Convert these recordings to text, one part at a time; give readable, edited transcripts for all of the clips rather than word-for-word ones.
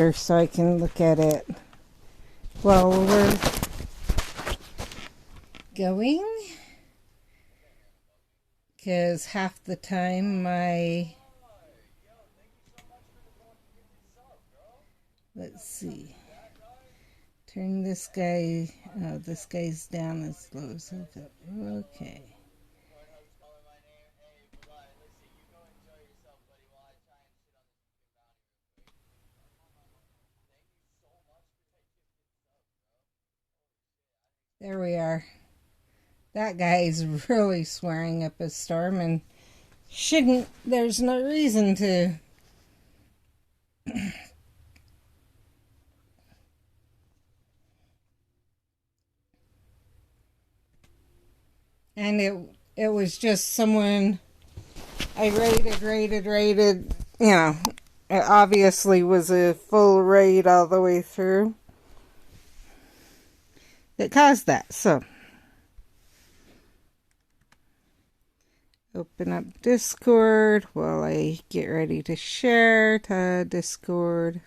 so I can look at it while we're going, because half the time let's see, turn this guy, oh, this guy's down as low as I go. Okay. There we are. That guy's really swearing up a storm and shouldn't, there's no reason to. And it was just someone I rated. You know, it obviously was a full raid all the way through that caused that. So, open up Discord while I get ready to share to Discord.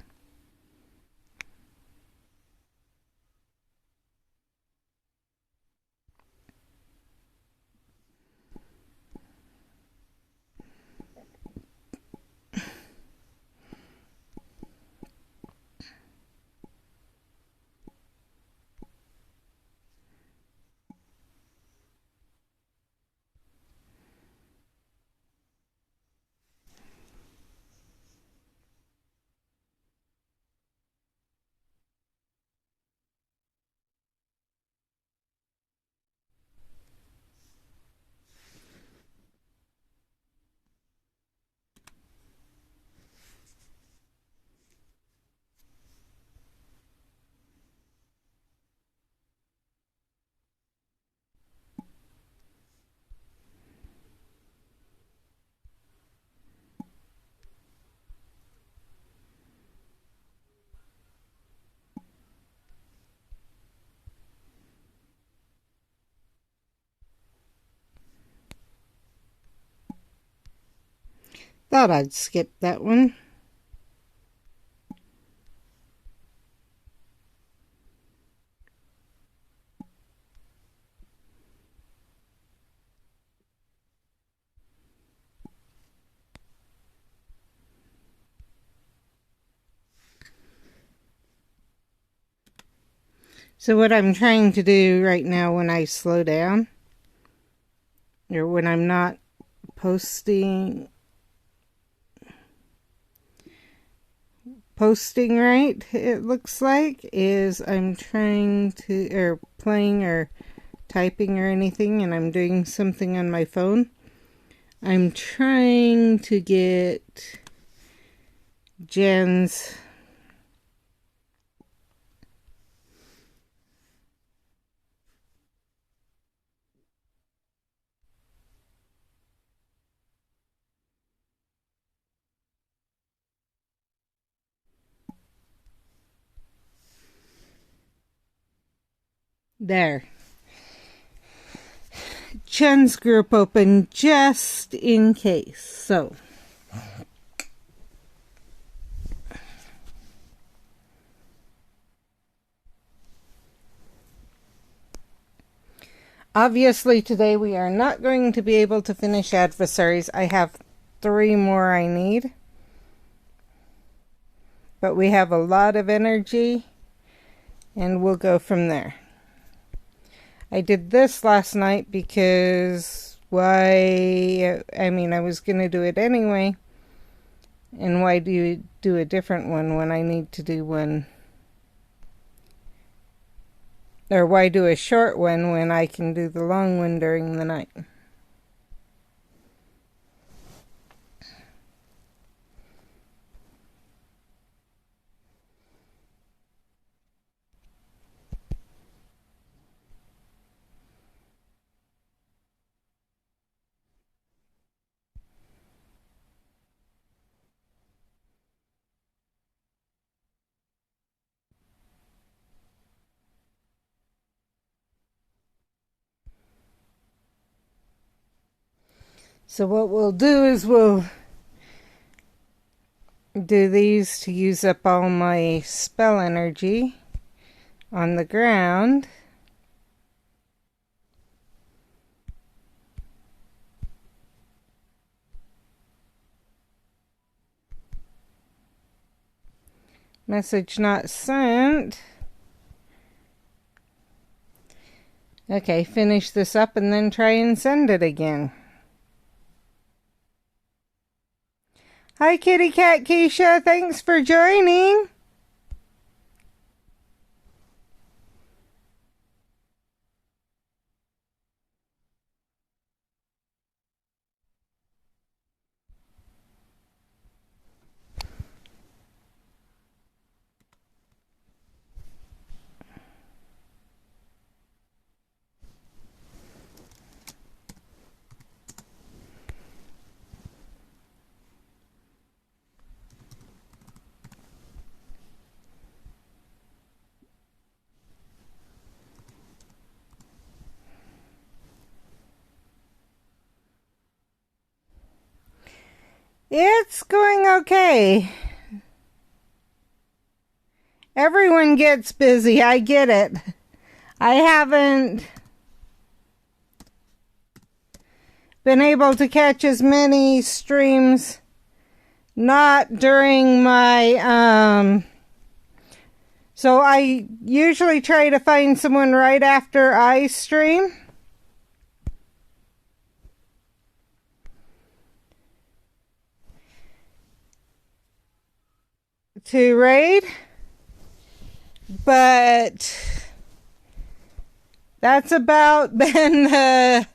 Thought I'd skip that one. So what I'm trying to do right now when I slow down, or when I'm not posting right, it looks like, is I'm trying to, or playing or typing or anything, and I'm doing something on my phone. I'm trying to get Jen's there. Jen's group open just in case. So obviously today we are not going to be able to finish Adversaries. I have 3 more I need. But we have a lot of energy and we'll go from there. I did this last night because I was going to do it anyway. And why do you do a different one when I need to do one? Or why do a short one when I can do the long one during the night? So what we'll do is we'll do these to use up all my spell energy on the ground. Message not sent. Okay, finish this up and then try and send it again. Hi, Kitty Cat Keisha. Thanks for joining. It's going okay. Everyone gets busy. I get it. I haven't been able to catch as many streams, not during my, so I usually try to find someone right after I stream. To raid, but that's about been the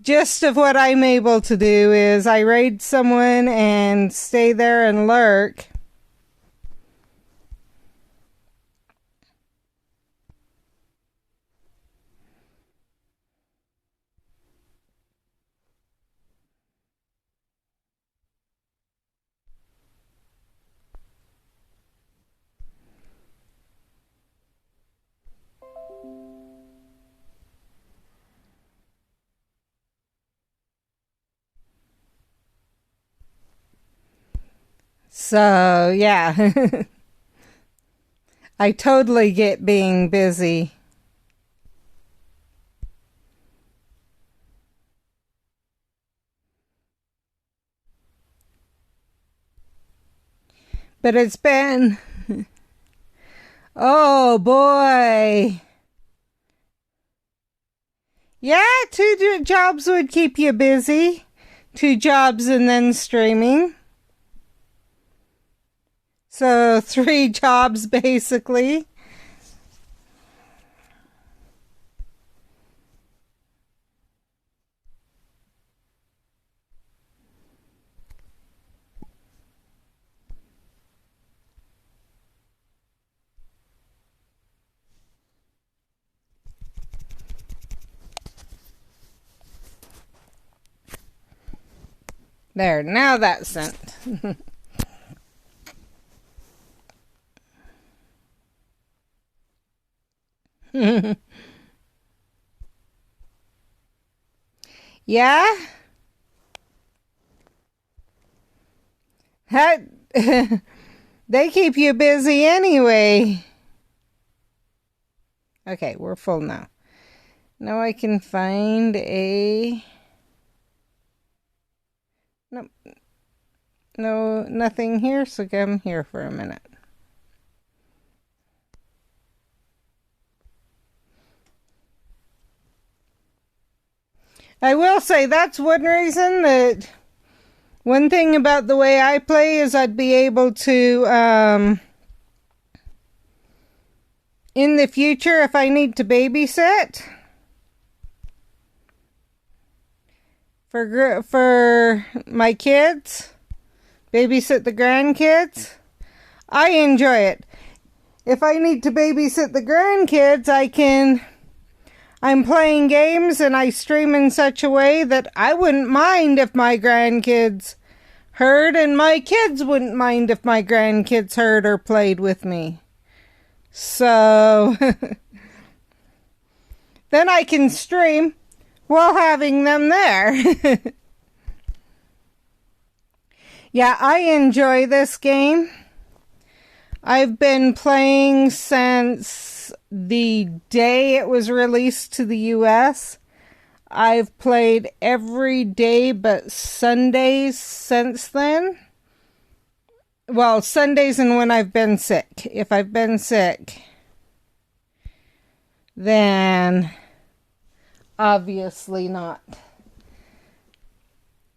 gist of what I'm able to do. Is I raid someone and stay there and lurk. So, yeah. I totally get being busy. But it's been... Oh, boy. Yeah, 2 jobs would keep you busy. 2 jobs and then streaming. So 3 jobs basically. There, now that's sent. Yeah? That, they keep you busy anyway. Okay, we're full now. Now I can find a... Nope. No, nothing here, so come here for a minute. I will say that's one reason that... One thing about the way I play is I'd be able to, in the future, if I need to babysit for my kids, babysit the grandkids, I enjoy it. If I need to babysit the grandkids, I'm playing games and I stream in such a way that I wouldn't mind if my grandkids heard, and my kids wouldn't mind if my grandkids heard or played with me. So then I can stream while having them there. Yeah, I enjoy this game. I've been playing since the day it was released to the US. I've played every day but Sundays since then. Well, Sundays and when I've been sick. If I've been sick, then obviously not.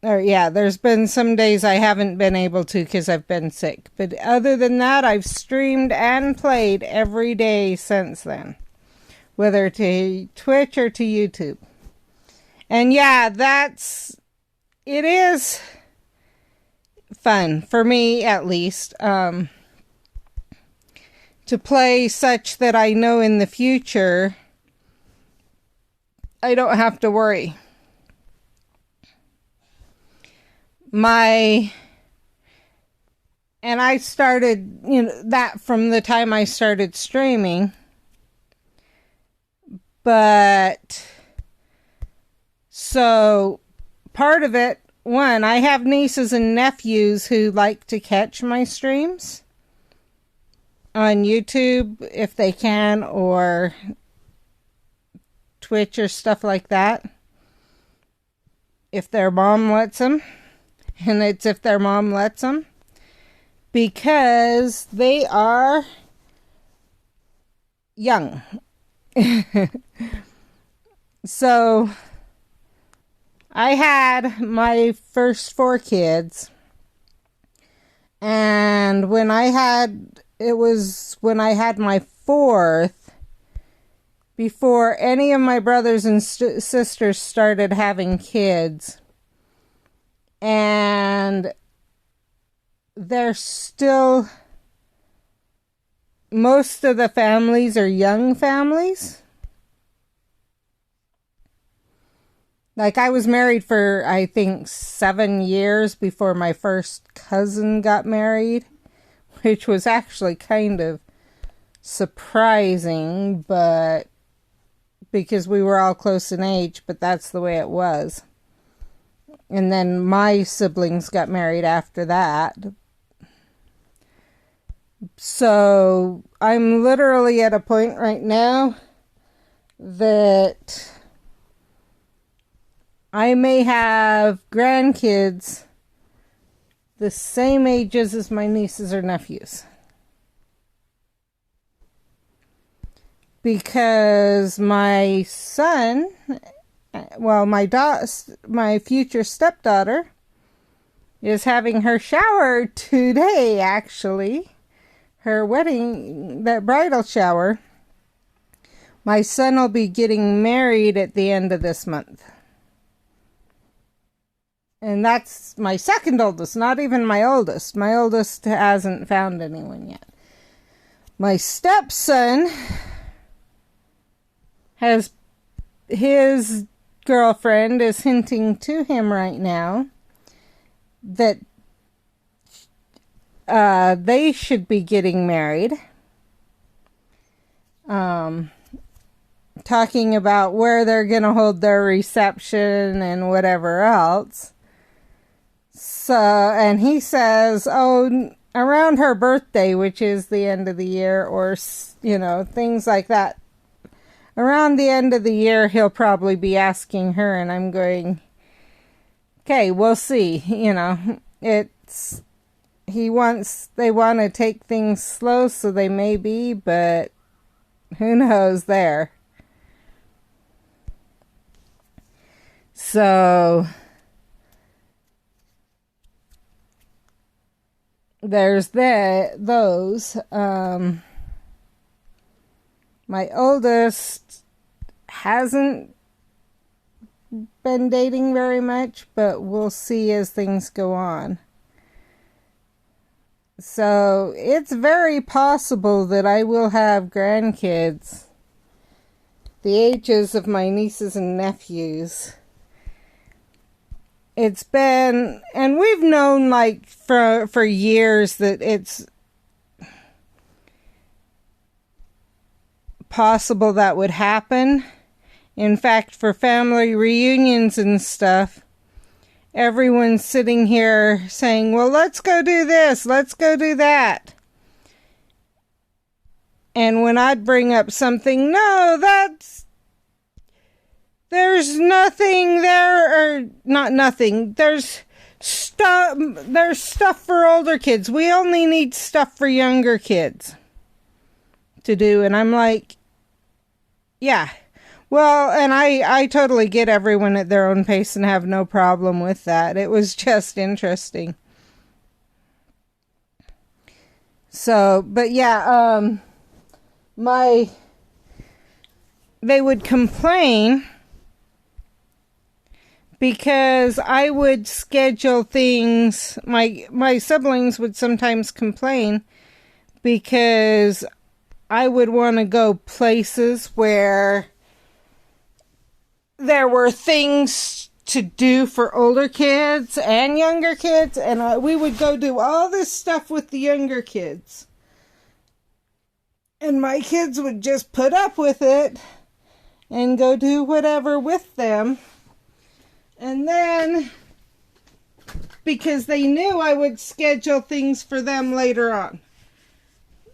Or yeah, there's been some days I haven't been able to because I've been sick. But other than that, I've streamed and played every day since then. Whether to Twitch or to YouTube. And yeah, it is fun, for me at least, to play such that I know in the future I don't have to worry. And I started, that from the time I started streaming. But, so, part of it, one, I have nieces and nephews who like to catch my streams on YouTube if they can, or Twitch or stuff like that. If their mom lets them. And it's if their mom lets them. Because they are young. So, I had my first 4 kids. And when I had my 4th, before any of my brothers and sisters started having kids. And they're still, most of the families are young families. Like, I was married for, I think, 7 years before my first cousin got married, which was actually kind of surprising, but because we were all close in age, but that's the way it was. And then my siblings got married after that. So I'm literally at a point right now that I may have grandkids the same ages as my nieces or nephews. Because my son, well, my future stepdaughter is having her shower today, actually. Her wedding, that bridal shower. My son will be getting married at the end of this month. And that's my second oldest, not even my oldest. My oldest hasn't found anyone yet. My stepson his girlfriend is hinting to him right now that they should be getting married. Talking about where they're going to hold their reception and whatever else. So, and he says, around her birthday, which is the end of the year, or, things like that. Around the end of the year, he'll probably be asking her, and I'm going, okay, we'll see. They want to take things slow, so they may be, but who knows there. So, there's those. My oldest hasn't been dating very much, but we'll see as things go on. So, it's very possible that I will have grandkids the ages of my nieces and nephews. It's been, and we've known for years that it's possible that would happen. In fact, for family reunions and stuff, everyone's sitting here saying, well, let's go do this, let's go do that. And when I'd bring up something, no, there's nothing there, or not nothing, there's stuff for older kids. We only need stuff for younger kids to do. And I'm like, yeah. Well, and I totally get everyone at their own pace and have no problem with that. It was just interesting. So, but yeah, they would complain because I would schedule things. My siblings would sometimes complain because I would want to go places where there were things to do for older kids and younger kids, and we would go do all this stuff with the younger kids. And my kids would just put up with it and go do whatever with them. And then, because they knew I would schedule things for them later on.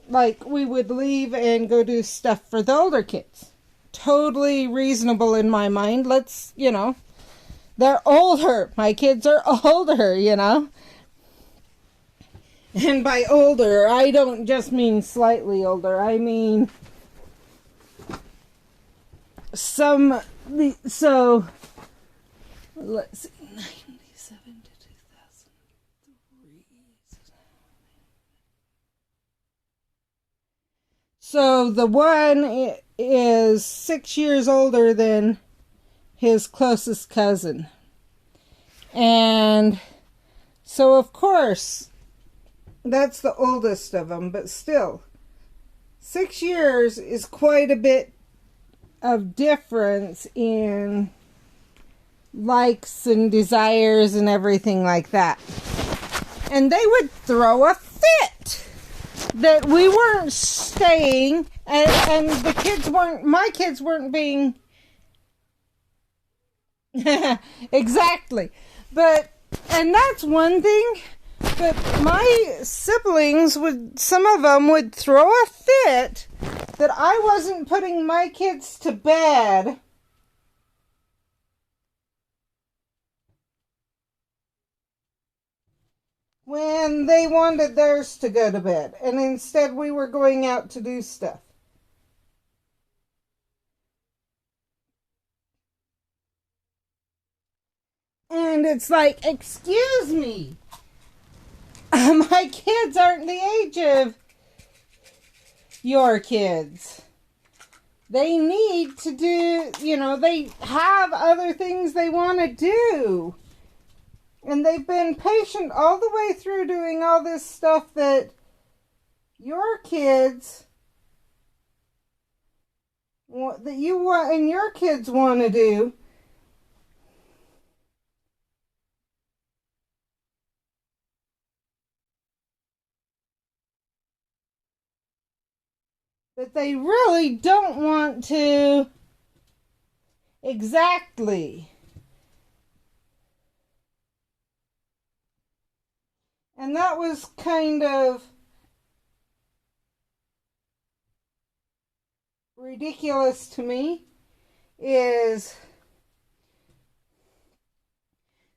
Like, we would leave and go do stuff for the older kids. Totally reasonable in my mind. They're older. My kids are older, And by older, I don't just mean slightly older. I mean, so, let's see, 97 to 2003. So the one is 6 years older than his closest cousin. And so, of course, that's the oldest of them, but still, 6 years is quite a bit of difference in likes and desires and everything like that. And they would throw a fit that we weren't staying, and my kids weren't being exactly. And that's one thing. But my siblings some of them would throw a fit that I wasn't putting my kids to bed when they wanted theirs to go to bed. And instead we were going out to do stuff. And it's like, excuse me. My kids aren't the age of your kids. They need to do, they have other things they want to do. And they've been patient all the way through doing all this stuff that your kids, that you want and your kids want to do. But they really don't want to exactly. And that was kind of ridiculous to me.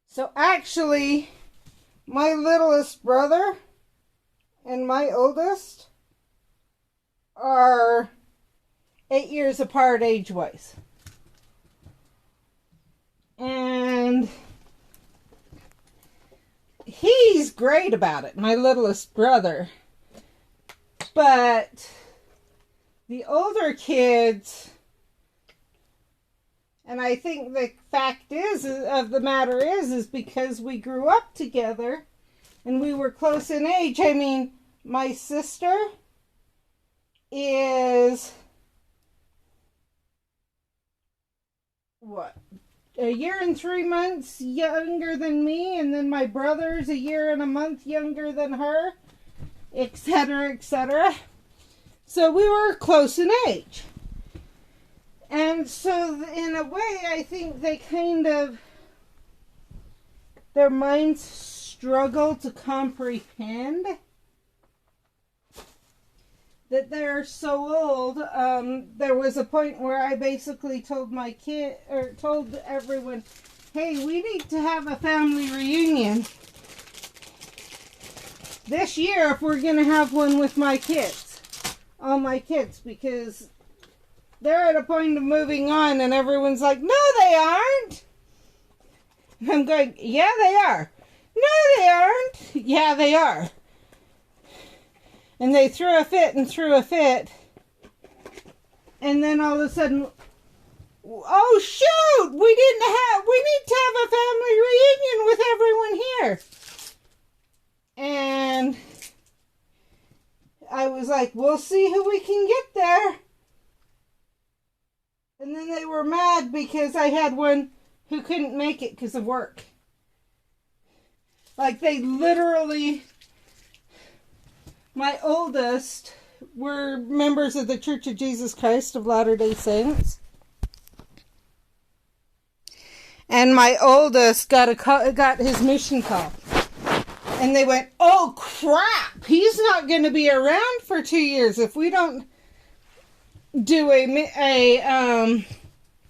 So actually, my littlest brother and my oldest are 8 years apart age-wise. And he's great about it, my littlest brother. But the older kids, and I think the fact of the matter is because we grew up together and we were close in age. I mean, my sister is a year and 3 months younger than me, and then my brother's a year and a month younger than her, etc., etc. So we were close in age. And so in a way, I think they kind of their minds struggle to comprehend that they're so old. There was a point where I basically told my kid, or told everyone, hey, we need to have a family reunion this year if we're going to have one with my kids. All my kids, because they're at a point of moving on and everyone's like, no, they aren't. And I'm going, yeah, they are. No, they aren't. Yeah, they are. And they threw a fit and threw a fit. And then all of a sudden, oh shoot, we need to have a family reunion with everyone here. And I was like, we'll see who we can get there. And then they were mad because I had one who couldn't make it because of work. Like, they literally, my oldest were members of the Church of Jesus Christ of Latter-day Saints. And my oldest got his mission call. And they went, oh crap, he's not going to be around for 2 years if we don't do a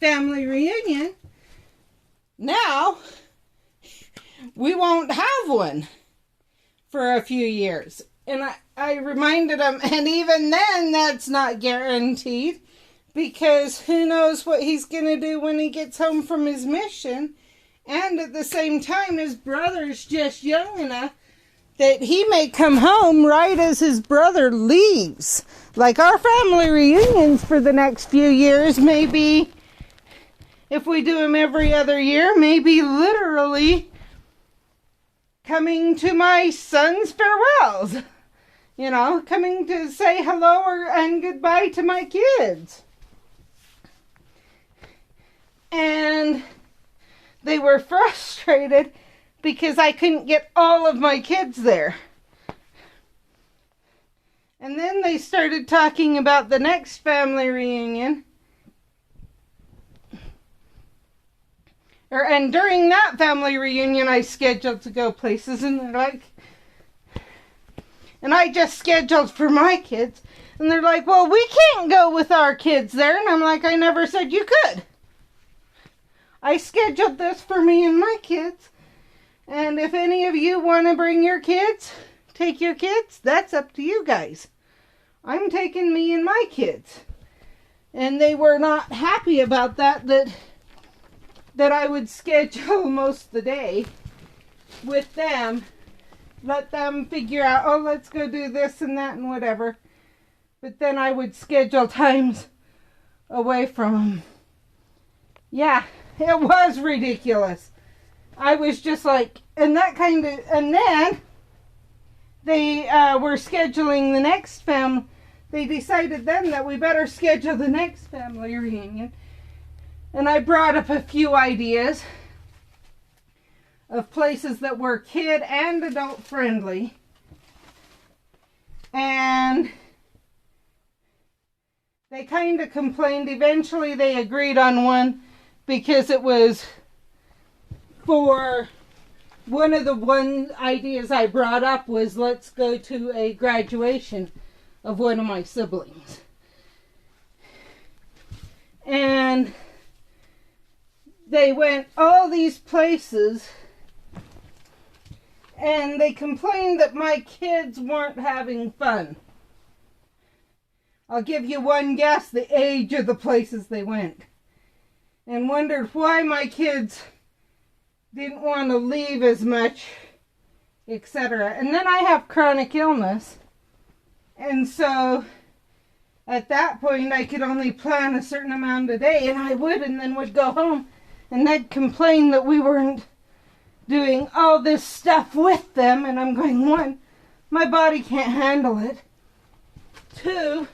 family reunion. Now, we won't have one for a few years. And I reminded them, and even then, that's not guaranteed, because who knows what he's going to do when he gets home from his mission. And at the same time, his brother's just young enough that he may come home right as his brother leaves. Like, our family reunions for the next few years may be, if we do them every other year, maybe literally coming to my son's farewells. You know, coming to say hello and goodbye to my kids. And they were frustrated because I couldn't get all of my kids there. And then they started talking about the next family reunion. And during that family reunion, I scheduled to go places, and they're like, and I just scheduled for my kids, and they're like, well, we can't go with our kids there. And I'm like, I never said you could. I scheduled this for me and my kids. And if any of you want to bring your kids, take your kids, that's up to you guys. I'm taking me and my kids. And they were not happy about that I would schedule most of the day with them. Let them figure out, oh, let's go do this and that and whatever. But then I would schedule times away from them. Yeah, it was ridiculous. I was just like, and that kind of, and then they were scheduling the next family. They decided then that we better schedule the next family reunion. And I brought up a few ideas of places that were kid and adult friendly. And they kind of complained. Eventually they agreed on one because it was for one of the ideas I brought up was, let's go to a graduation of one of my siblings. And they went all these places, and they complained that my kids weren't having fun. I'll give you one guess, the age of the places they went. And wondered why my kids didn't want to leave as much, etc. And then I have chronic illness. And so at that point I could only plan a certain amount a day, and I would, and then would go home. And they'd complain that we weren't doing all this stuff with them. And I'm going, one, my body can't handle it. Two,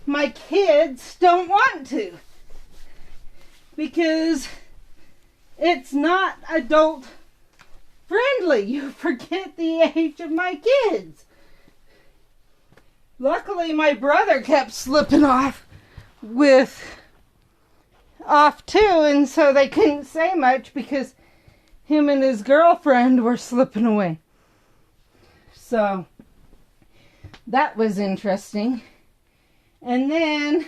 my kids don't want to. Because it's not adult friendly. You forget the age of my kids. Luckily, my brother kept slipping off too, and so they couldn't say much because him and his girlfriend were slipping away. So that was interesting. And then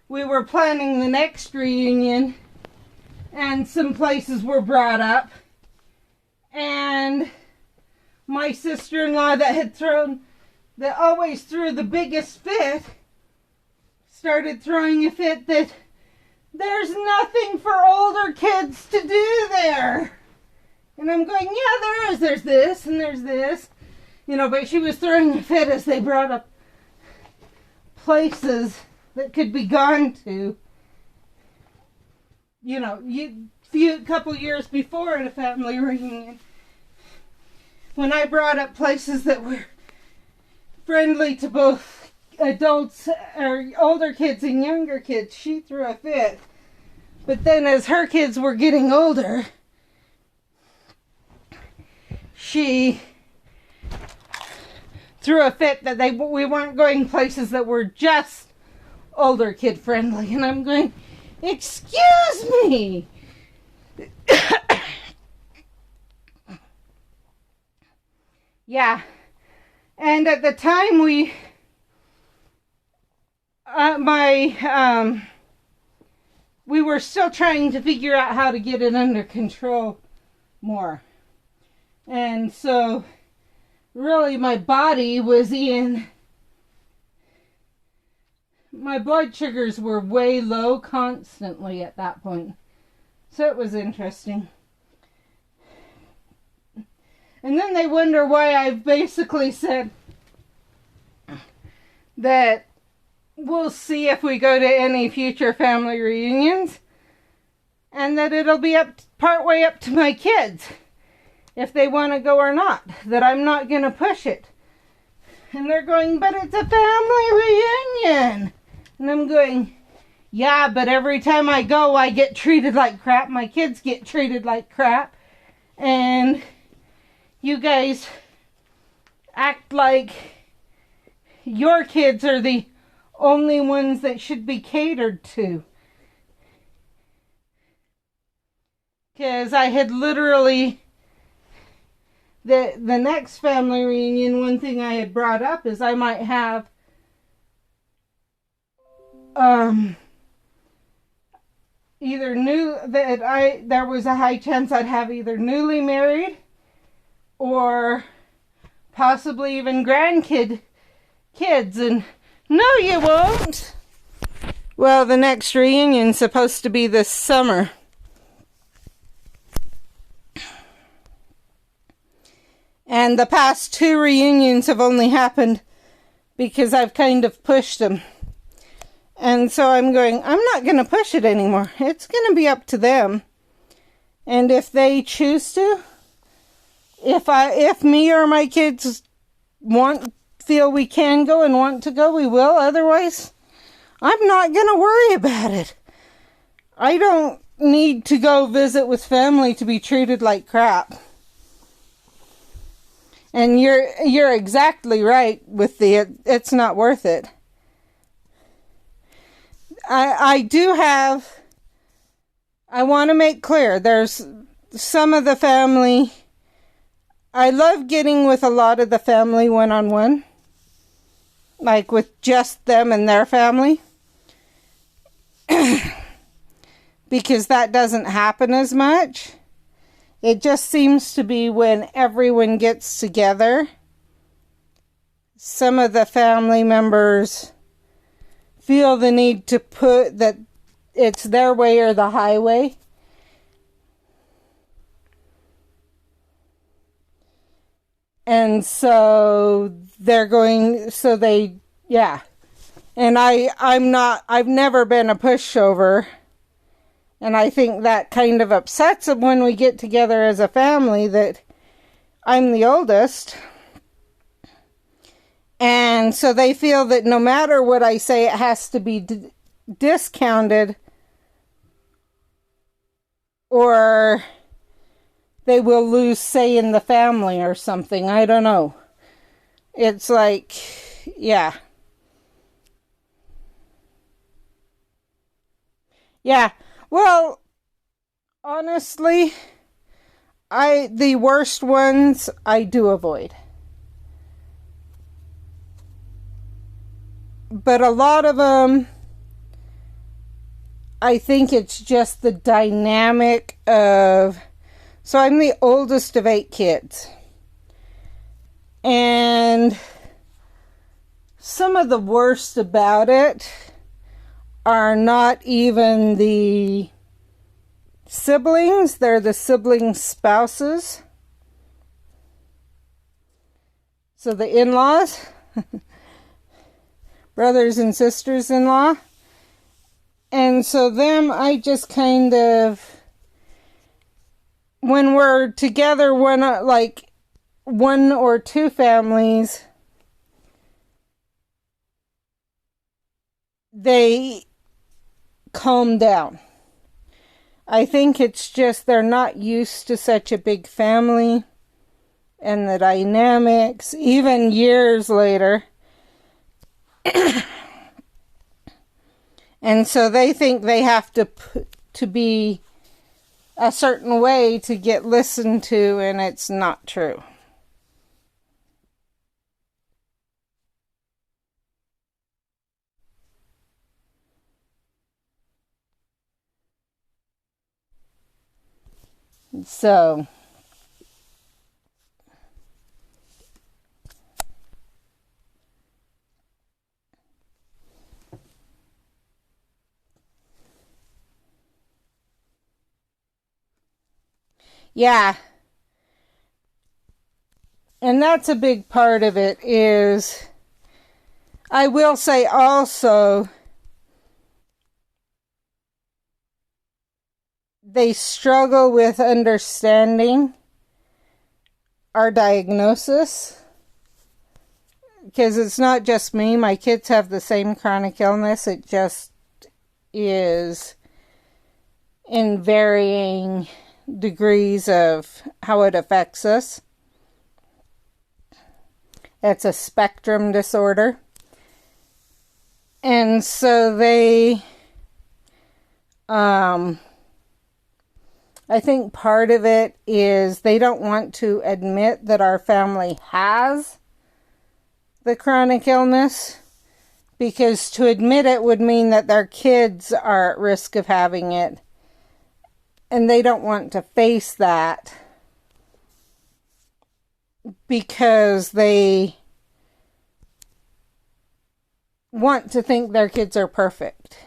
we were planning the next reunion, and some places were brought up. And my sister-in-law that always threw the biggest fit, started throwing a fit that there's nothing for older kids to do there. And I'm going, yeah, there is. There's this and there's this. But she was throwing a fit as they brought up places that could be gone to. Couple years before at a family reunion, when I brought up places that were friendly to both adults or older kids and younger kids, she threw a fit. But then as her kids were getting older, she threw a fit that we weren't going places that were just older kid friendly. And I'm going, excuse me. Yeah. And at the time we were still trying to figure out how to get it under control more. And so really my body was my blood sugars were way low constantly at that point. So it was interesting. And then they wonder why I've basically said that we'll see if we go to any future family reunions, and that it'll be partway up to my kids if they want to go or not, that I'm not going to push it. And they're going, but it's a family reunion. And I'm going, yeah, but every time I go, I get treated like crap. My kids get treated like crap. And you guys act like your kids are the only ones that should be catered to. Because I had literally, the next family reunion, one thing I had brought up is I might have there was a high chance I'd have either newly married or possibly even kids, and no, you won't. Well, the next reunion's supposed to be this summer. And the past 2 reunions have only happened because I've kind of pushed them. And so I'm going, I'm not going to push it anymore. It's going to be up to them. And if they choose to, if me or my kids feel we can go and want to go, we will. Otherwise, I'm not going to worry about it. I don't need to go visit with family to be treated like crap. And you're exactly right with it's not worth it. I want to make clear, there's some of the family, I love getting with a lot of the family one-on-one, like with just them and their family, because that doesn't happen as much. It just seems to be when everyone gets together, some of the family members feel the need to put that it's their way or the highway. And so yeah. And I've never been a pushover. And I think that kind of upsets them when we get together as a family, that I'm the oldest. And so they feel that no matter what I say, it has to be discounted, or they will lose say in the family or something. I don't know. It's like, yeah. Yeah. Well, honestly, The worst ones I do avoid. But a lot of them, I think it's just the dynamic of, so I'm the oldest of 8 kids. And some of the worst about it are not even the siblings, they're the sibling spouses. So the in-laws, brothers and sisters-in-law. And so them, I just kind of, when we're together, like 1 or 2 families, they calm down. I think it's just they're not used to such a big family and the dynamics, even years later. And so they think they have to be a certain way to get listened to, and it's not true. So, yeah. And that's a big part of it is, I will say also, they struggle with understanding our diagnosis. Because it's not just me. My kids have the same chronic illness. It just is in varying degrees of how it affects us. It's a spectrum disorder. And so they, I think part of it is they don't want to admit that our family has the chronic illness, because to admit it would mean that their kids are at risk of having it, and they don't want to face that because they want to think their kids are perfect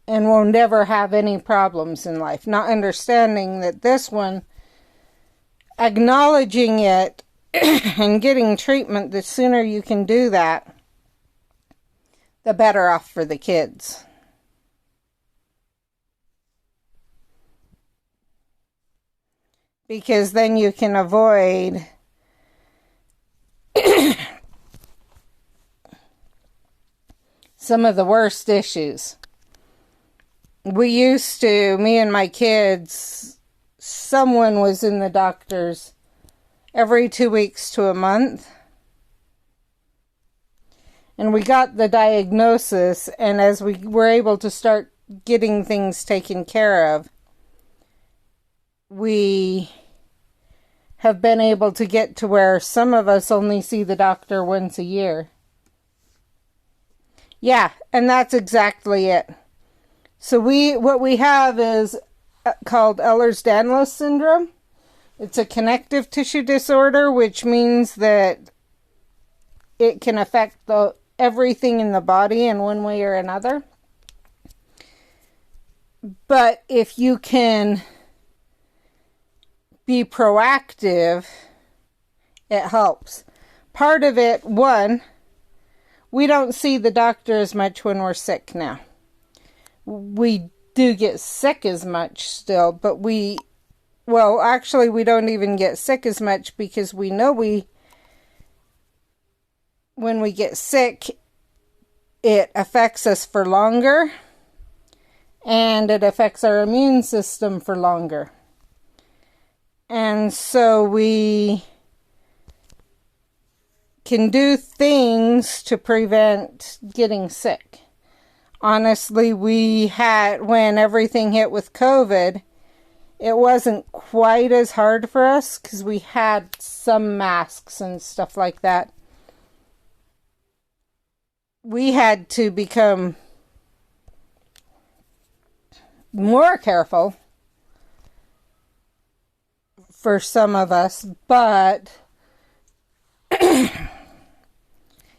and will never have any problems in life, not understanding that this one, acknowledging it and getting treatment, the sooner you can do that, the better off for the kids. Because then you can avoid some of the worst issues. Me and my kids, someone was in the doctor's every 2 weeks to a month. And we got the diagnosis, and as we were able to start getting things taken care of, we have been able to get to where some of us only see the doctor once a year. Yeah, and that's exactly it. So what we have is called Ehlers-Danlos syndrome. It's a connective tissue disorder, which means that it can affect everything in the body in one way or another. But if you can be proactive, it helps. Part of it, one, we don't see the doctor as much when we're sick now. We do get sick as much still, but actually we don't even get sick as much because we know when we get sick, it affects us for longer, and it affects our immune system for longer. And so we can do things to prevent getting sick. Honestly, when everything hit with COVID, it wasn't quite as hard for us because we had some masks and stuff like that. We had to become more careful for some of us, but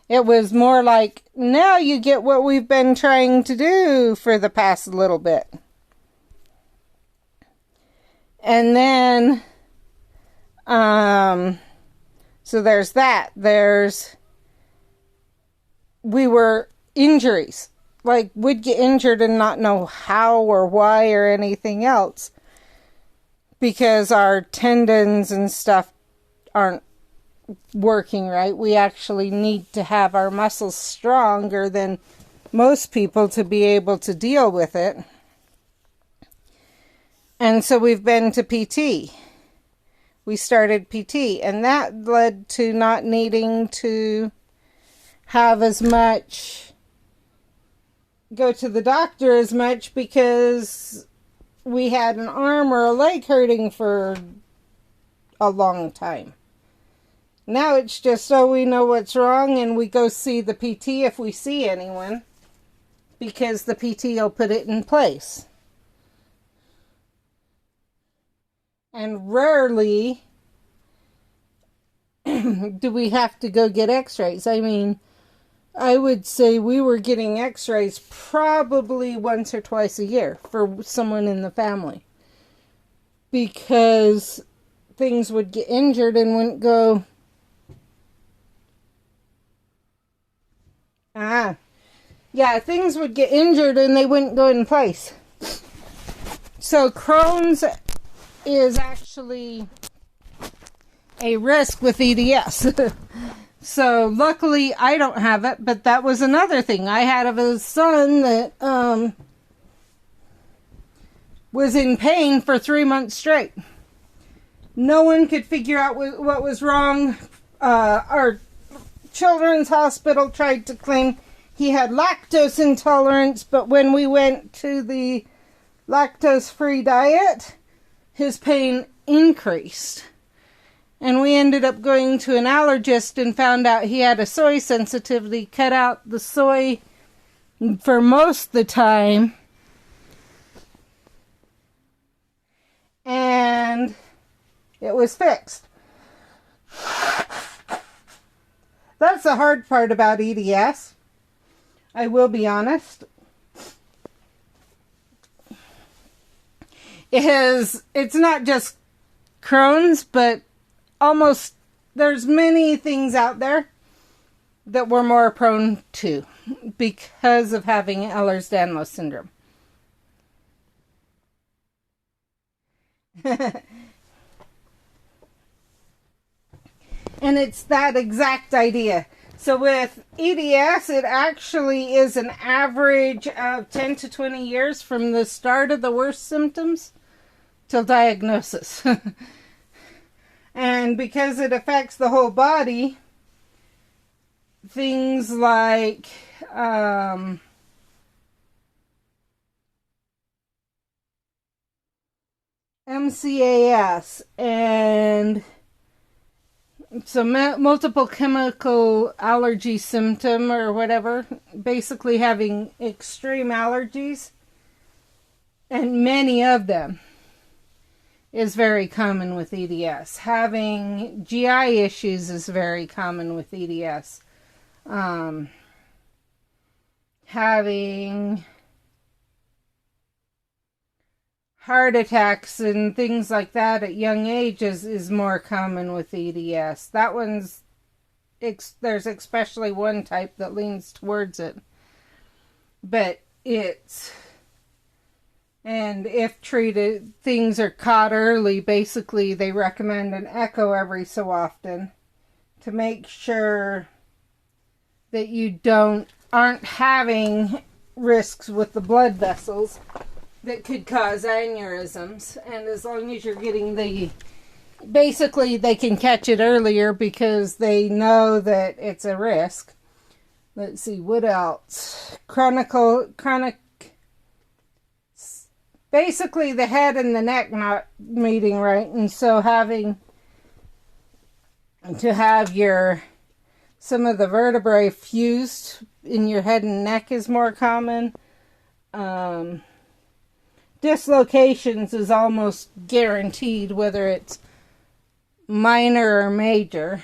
it was more like, now you get what we've been trying to do for the past little bit. And then, so there's that. We were injuries. Like, we'd get injured and not know how or why or anything else. Because our tendons and stuff aren't working right. We actually need to have our muscles stronger than most people to be able to deal with it. And so we've been to PT. We started PT, and that led to not needing to have as much, go to the doctor as much, because we had an arm or a leg hurting for a long time. Now it's just so we know what's wrong and we go see the PT if we see anyone, because the PT will put it in place. And rarely do we have to go get x-rays. I mean, I would say we were getting x-rays probably once or twice a year for someone in the family. Because things would get injured and wouldn't go... Yeah, things would get injured and they wouldn't go in place. So Crohn's is actually a risk with EDS. So luckily I don't have it, but that was another thing. I had a son that was in pain for 3 months straight. No one could figure out what was wrong. Our children's hospital tried to claim he had lactose intolerance, but when we went to the lactose-free diet, his pain increased. And we ended up going to an allergist and found out he had a soy sensitivity, cut out the soy for most of the time. And it was fixed. That's the hard part about EDS. I will be honest. It's not just Crohn's, but almost there's many things out there that we're more prone to because of having Ehlers-Danlos syndrome. And it's that exact idea. So with EDS, it actually is an average of 10 to 20 years from the start of the worst symptoms till diagnosis. And because it affects the whole body, things like MCAS and so multiple chemical allergy symptom or whatever, basically having extreme allergies, and many of them is very common with EDS. Having GI issues is very common with EDS. Having heart attacks and things like that at young ages is more common with EDS. That one's, there's especially one type that leans towards it. But it's, and if treated, things are caught early, basically they recommend an echo every so often to make sure that you aren't having risks with the blood vessels that could cause aneurysms. And as long as you're getting basically they can catch it earlier because they know that it's a risk. Let's see, what else? Chronic basically the head and the neck not meeting right, and so having to have some of the vertebrae fused in your head and neck is more common. Dislocations is almost guaranteed, whether it's minor or major.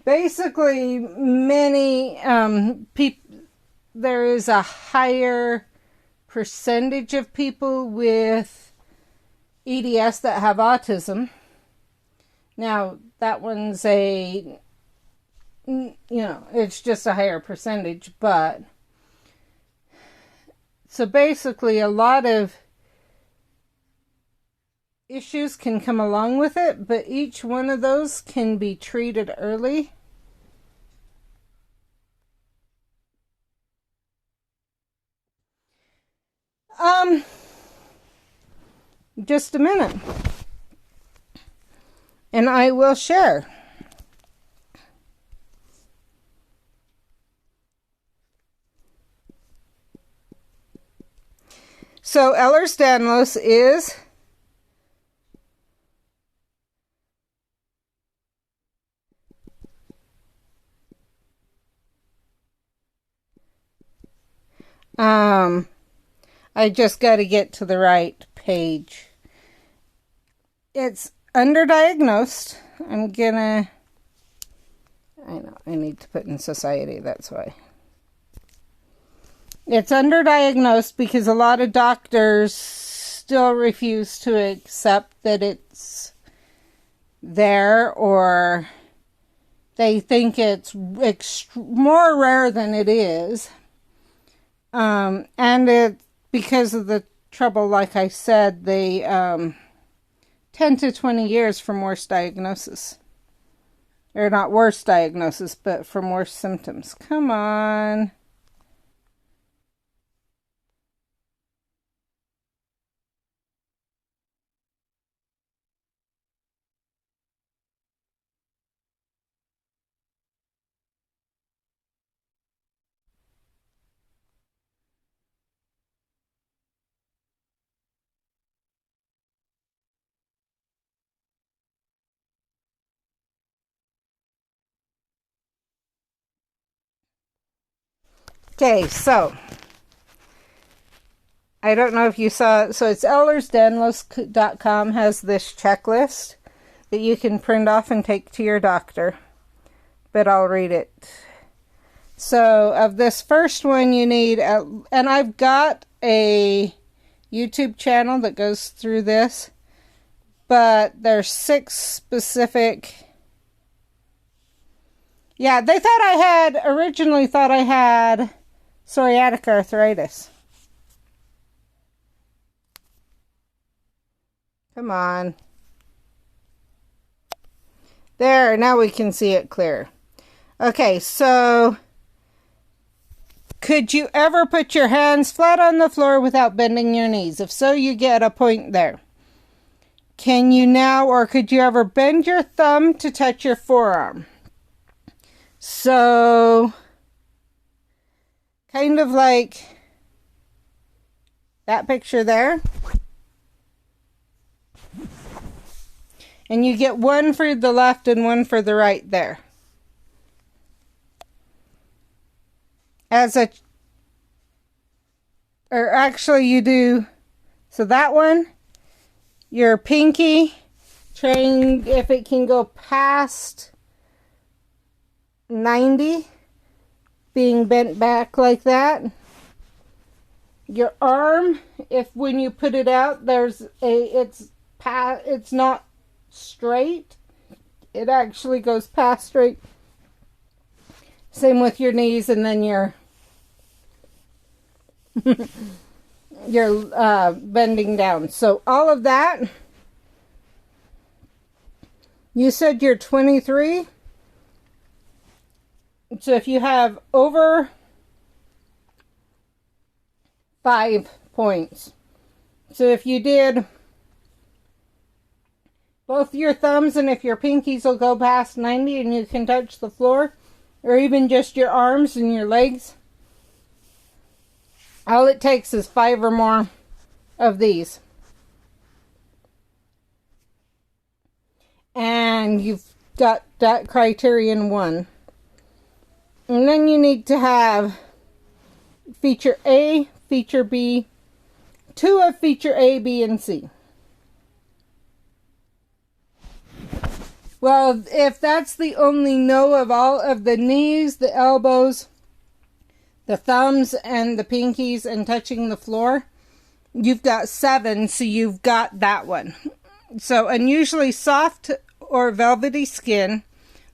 Basically, many people, there is a higher percentage of people with EDS that have autism. Now, that one's it's just a higher percentage, but so basically a lot of issues can come along with it, but each one of those can be treated early. Just a minute. And I will share. So Ehlers-Danlos is I just got to get to the right page. It's underdiagnosed. I know, I need to put in society, that's why. It's underdiagnosed because a lot of doctors still refuse to accept that it's there, or they think it's more rare than it is. And it, because of the trouble, like I said, they 10 to 20 years from worse diagnosis. Or not worse diagnosis, but from worse symptoms. Come on. Okay, so I don't know if you saw, so it's EhlersDanlos.com has this checklist that you can print off and take to your doctor, but I'll read it. So of this first one you need, and I've got a YouTube channel that goes through this, but there's 6 specific. Yeah, they originally thought I had psoriatic arthritis. Come on. There, now we can see it clear. Okay, so could you ever put your hands flat on the floor without bending your knees? If so, you get a point there. Can you now, or could you ever bend your thumb to touch your forearm? So, kind of like that picture there. And you get one for the left and one for the right there. Or actually you do, so that one, your pinky, trying if it can go past 90, being bent back like that. Your arm, if when you put it out, it's not straight. It actually goes past straight. Same with your knees, and then your bending down. So all of that. You said you're 23. So if you have over 5 points. So if you did both your thumbs, and if your pinkies will go past 90 and you can touch the floor, or even just your arms and your legs, All it takes is 5 or more of these. And you've got that criterion 1. And then you need to have feature A, feature B, 2 of feature A, B, and C. Well, if that's the only no of all of the knees, the elbows, the thumbs, and the pinkies, and touching the floor, you've got 7, so you've got that one. So, unusually soft or velvety skin,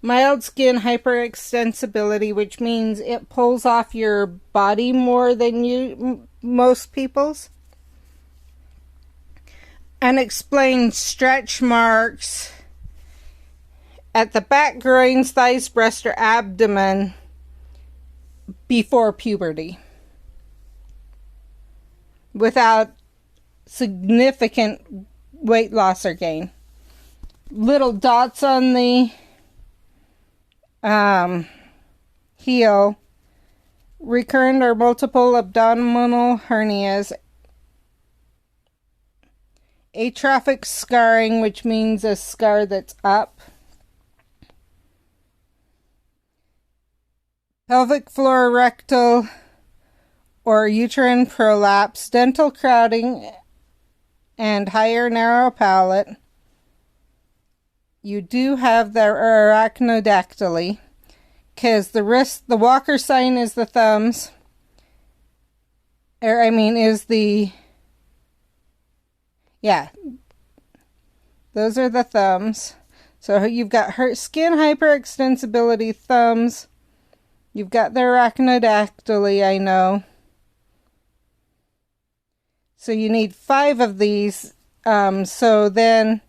mild skin hyperextensibility, which means it pulls off your body more than most people's. Unexplained stretch marks at the back, groins, thighs, breast, or abdomen before puberty, without significant weight loss or gain. Little dots on the heel, recurrent or multiple abdominal hernias, atrophic scarring, which means a scar that's up, pelvic floor, rectal or uterine prolapse, dental crowding, and higher narrow palate. You do have the arachnodactyly, because the walker sign is the thumbs, those are the thumbs. So you've got her skin hyperextensibility, thumbs. You've got the arachnodactyly, I know. So you need 5 of these. So then,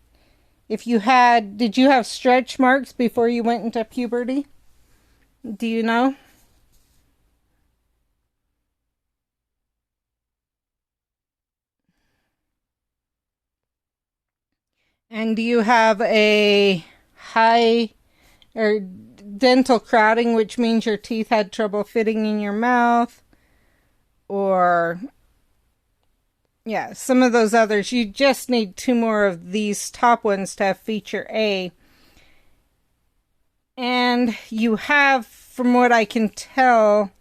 did you have stretch marks before you went into puberty? Do you know? And do you have a high or dental crowding, which means your teeth had trouble fitting in your mouth? Or, yeah, some of those others. You just need 2 more of these top ones to have feature A. And you have, from what I can tell,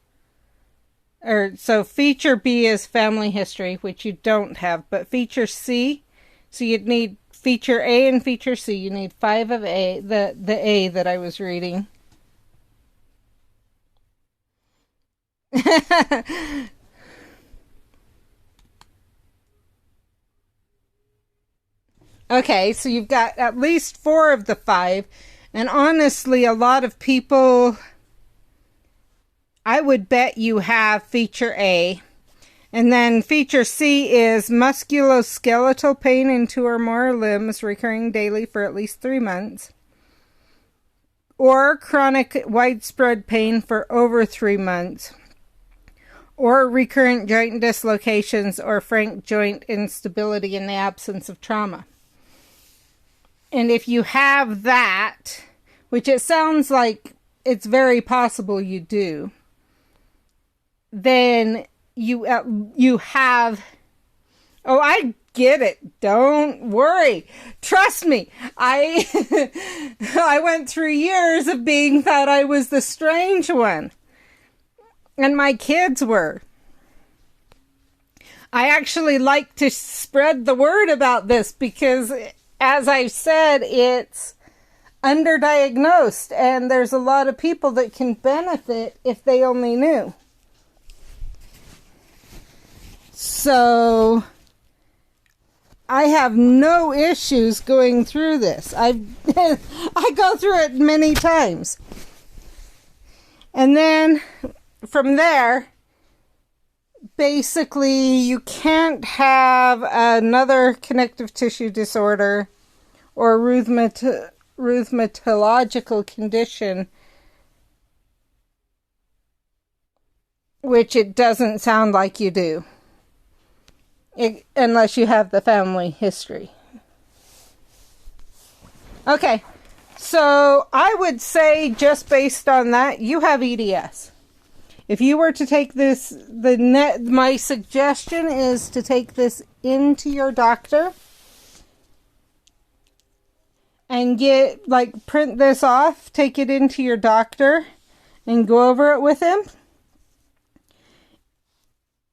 so feature B is family history, which you don't have, but feature C, so you'd need feature A and feature C. You need 5 of A, the A that I was reading. Okay, so you've got at least 4 of the 5. And honestly, a lot of people, I would bet you have feature A. And then feature C is musculoskeletal pain in 2 or more limbs recurring daily for at least 3 months. Or chronic widespread pain for over 3 months. Or recurrent joint dislocations or frank joint instability in the absence of trauma. And if you have that, which it sounds like it's very possible you do, then you have... Oh, I get it. Don't worry. Trust me. I went through years of being thought I was the strange one. And my kids were. I actually like to spread the word about this because, as I've said, it's underdiagnosed, and there's a lot of people that can benefit if they only knew. So, I have no issues going through this. I go through it many times. And then, from there, basically, you can't have another connective tissue disorder or rheumatological condition, which it doesn't sound like you do, unless you have the family history. Okay, so I would say, just based on that, you have EDS. If you were to take this, my suggestion is to take this into your doctor and print this off, take it into your doctor and go over it with him.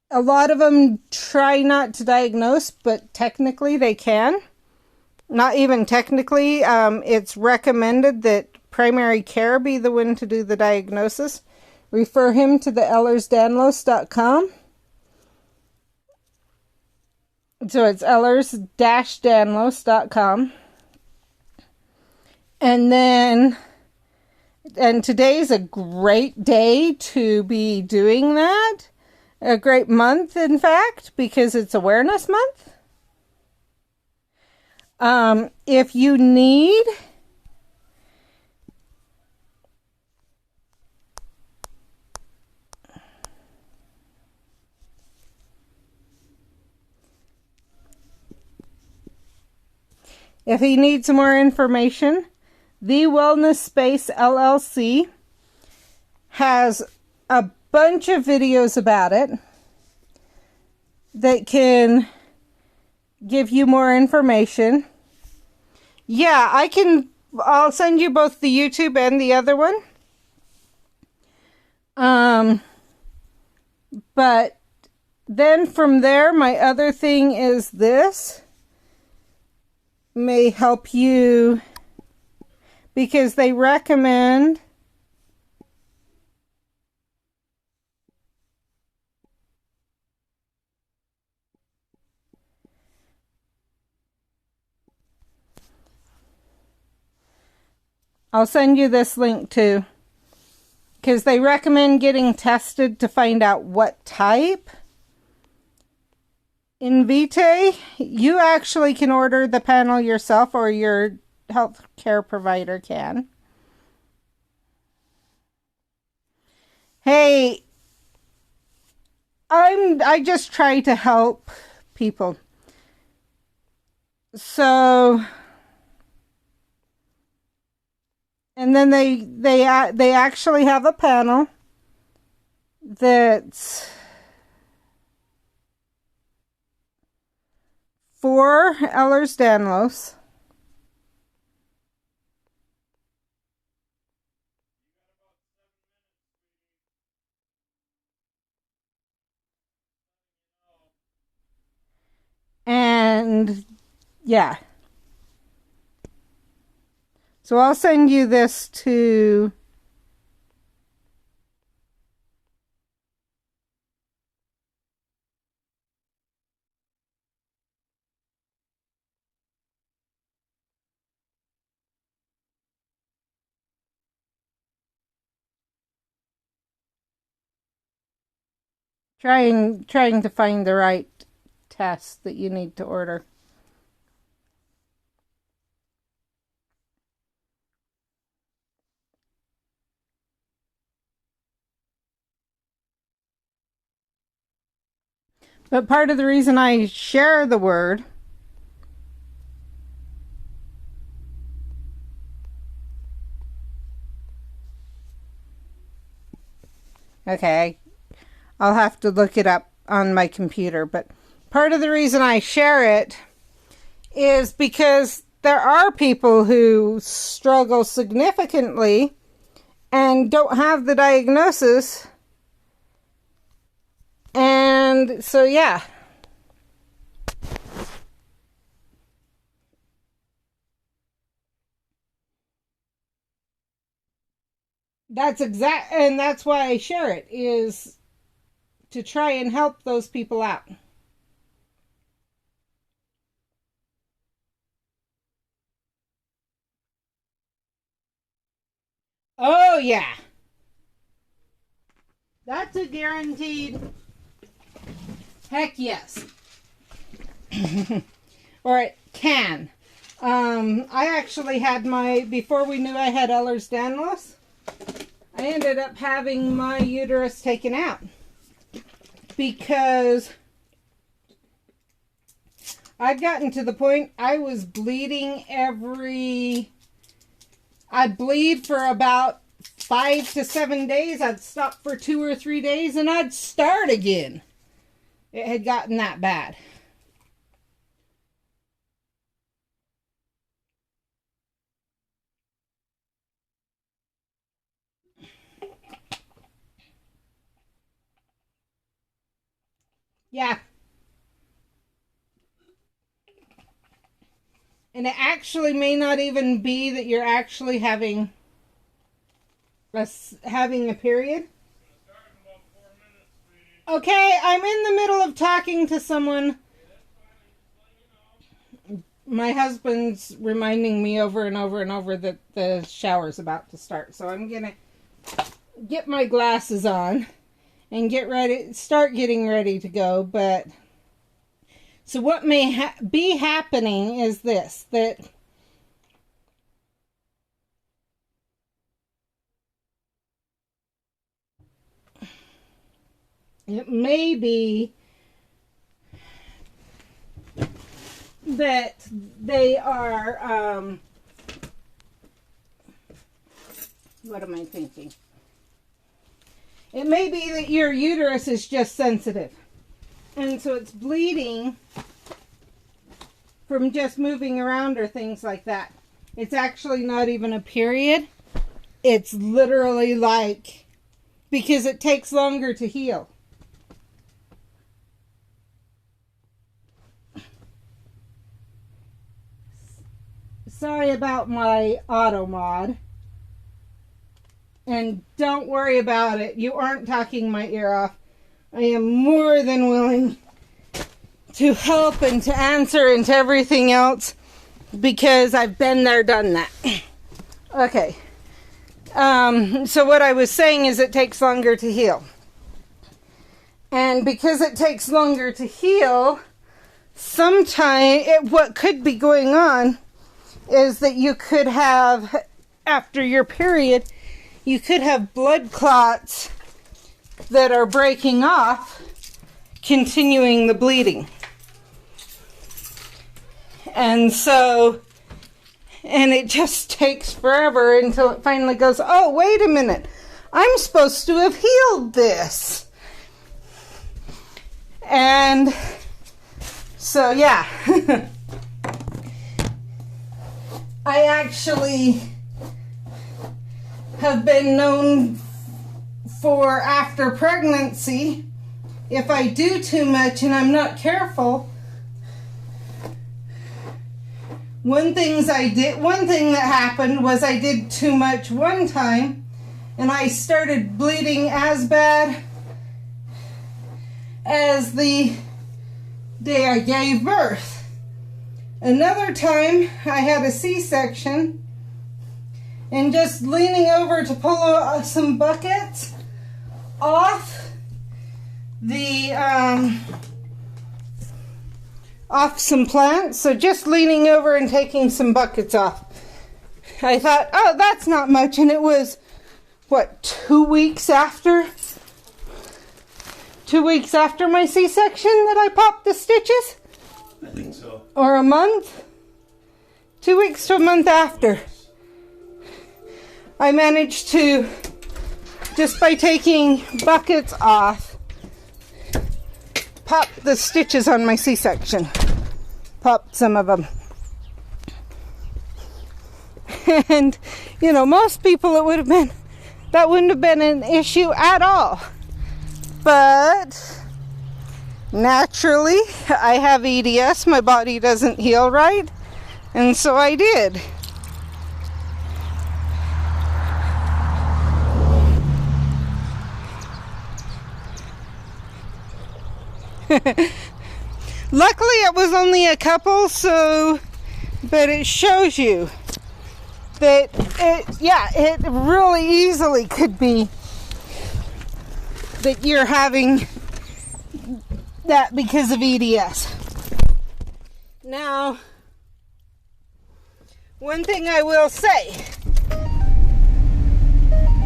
A lot of them try not to diagnose, but technically they can. Not even technically. It's recommended that primary care be the one to do the diagnosis. Refer him to the ellersdanlos.com. So it's ellers-danlos.com. And today's a great day to be doing that. A great month, in fact, because it's Awareness Month. If you need some more information, The Wellness Space LLC has a bunch of videos about it that can give you more information. Yeah, I'll send you both the YouTube and the other one. But then from there, my other thing is this may help you, because they recommend I'll send you this link too, because they recommend getting tested to find out what type. In Vitae, you actually can order the panel yourself, or your healthcare provider can. Hey, I just try to help people. So, and then they actually have a panel that's for Ehlers-Danlos. And yeah. So I'll send you this to trying to find the right test that you need to order. But part of the reason I share the word okay, I'll have to look it up on my computer, but part of the reason I share it is because there are people who struggle significantly and don't have the diagnosis. And so, yeah. And that's why I share it, is to try and help those people out. Oh, yeah. That's a guaranteed. Heck yes. Or it can. I actually had before we knew I had Ehlers-Danlos, I ended up having my uterus taken out. Because I'd gotten to the point I was bleeding I'd bleed for about 5 to 7 days. I'd stop for 2 or 3 days and I'd start again. It had gotten that bad. Yeah. And it actually may not even be that you're actually having a period. Okay, I'm in the middle of talking to someone. My husband's reminding me over and over and over that the shower's about to start. So I'm going to get my glasses on and start getting ready to go. But so what may be happening is this, that it may be that they are, what am I thinking? It may be that your uterus is just sensitive. And so it's bleeding from just moving around or things like that. It's actually not even a period. It's literally like, because it takes longer to heal. Sorry about my auto mod. And don't worry about it. You aren't talking my ear off. I am more than willing to help and to answer and to everything else because I've been there, done that. Okay. So what I was saying is it takes longer to heal. And because it takes longer to heal, sometimes what could be going on is that you could have, after your period, you could have blood clots that are breaking off, continuing the bleeding. And so, and it just takes forever until it finally goes, oh, wait a minute, I'm supposed to have healed this. And so, yeah. I actually have been known for, after pregnancy, if I do too much and I'm not careful, one thing that happened was I did too much one time and I started bleeding as bad as the day I gave birth. Another time, I had a C-section, and just leaning over to pull some buckets off off some plants. So just leaning over and taking some buckets off. I thought, oh, that's not much, and it was, what, 2 weeks after? 2 weeks after my C-section that I popped the stitches? I think so. Or a month? 2 weeks to a month after. I managed to, just by taking buckets off, pop the stitches on my C-section. Popped some of them. And, you know, most people that wouldn't have been an issue at all. But naturally, I have EDS. My body doesn't heal right. And so I did. Luckily, it was only a couple, but it shows you that it really easily could be that you're having that because of EDS. Now, one thing I will say,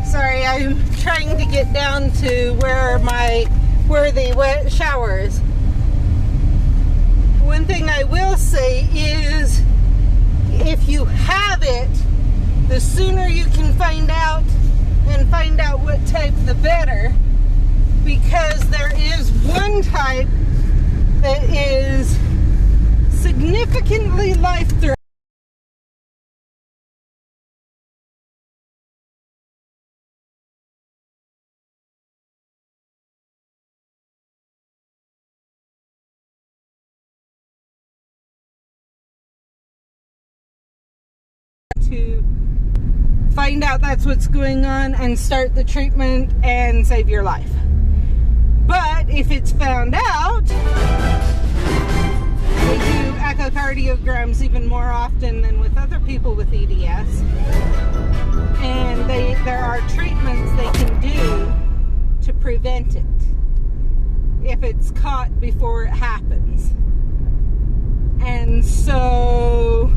sorry, I'm trying to get down to where the wet shower is. One thing I will say is, if you have it, the sooner you can find out and find out what type the better, because there is one type that is significantly life-threatening. To find out that's what's going on and start the treatment and save your life. But if it's found out, they do echocardiograms even more often than with other people with EDS, and there are treatments they can do to prevent it if it's caught before it happens. And so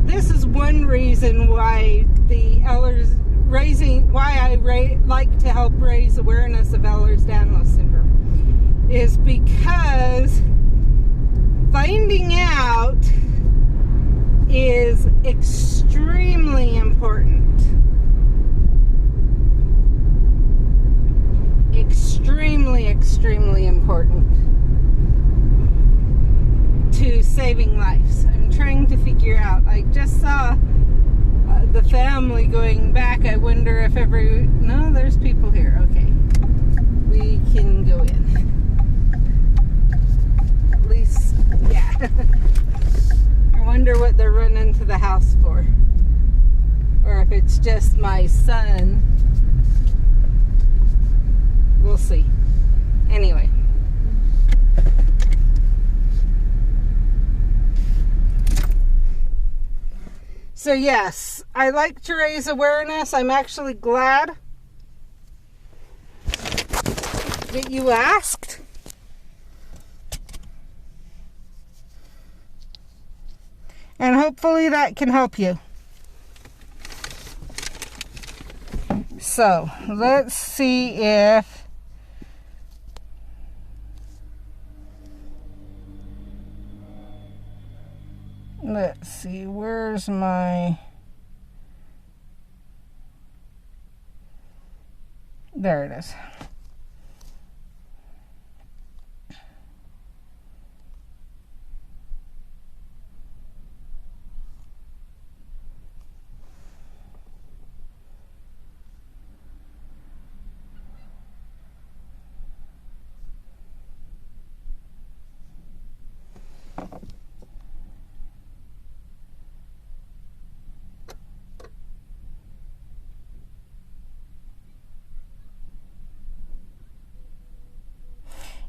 this is one reason why I like to help raise awareness of Ehlers-Danlos syndrome, is because finding out is extremely important. Extremely important to saving lives. I'm trying to figure out. I just saw the family going back. I wonder if no, there's people here. Okay, we can go in. At least, yeah. I wonder what they're running to the house for, or if it's just my son. We'll see. Anyway. So yes, I like to raise awareness. I'm actually glad that you asked. And hopefully that can help you. So, let's see if let's see, where's my... There it is.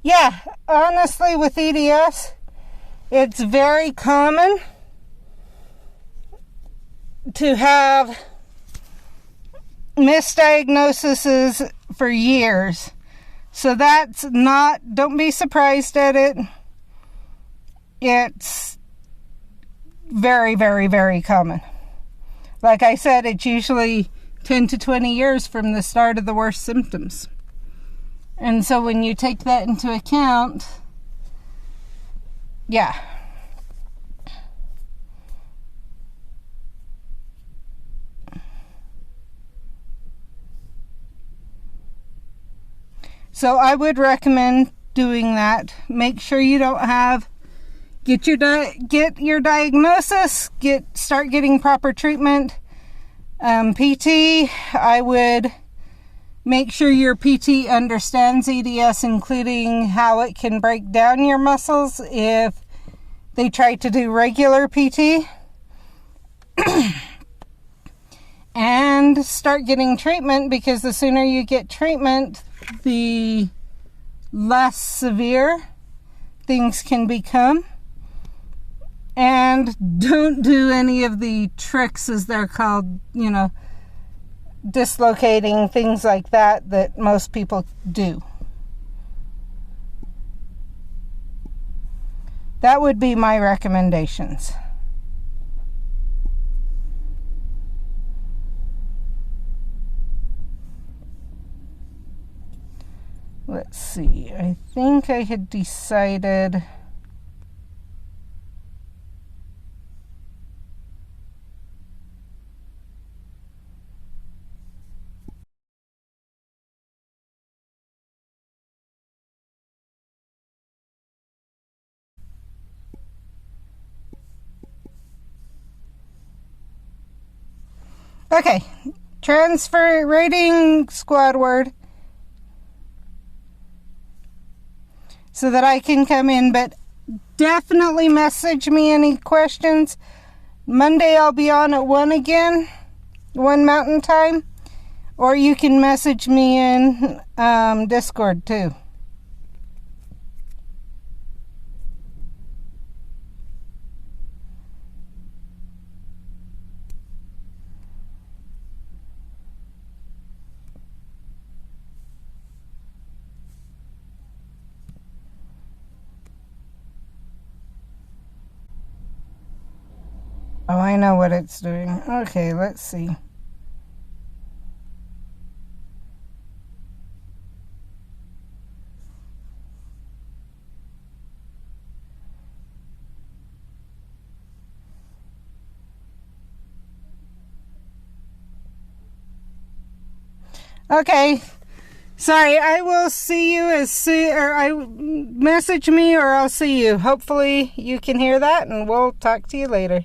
Yeah, honestly, with EDS, it's very common to have misdiagnoses for years. So that's not, don't be surprised at it. It's very, very, very common. Like I said, it's usually 10 to 20 years from the start of the worst symptoms. And so when you take that into account, yeah. So I would recommend doing that. Make sure you don't have, get your diagnosis, start getting proper treatment. PT, I would make sure your PT understands EDS, including how it can break down your muscles if they try to do regular PT. And start getting treatment, because the sooner you get treatment, the less severe things can become. And don't do any of the tricks, as they're called, dislocating, things like that most people do. That would be my recommendations. Let's see, I think I had decided... Okay, transfer rating squad word so that I can come in, but definitely message me any questions. Monday I'll be on at 1 again, 1 Mountain Time, or you can message me in Discord too. Oh, I know what it's doing. Okay, let's see. Okay. Sorry, I will see you as soon, or message me or I'll see you. Hopefully you can hear that and we'll talk to you later.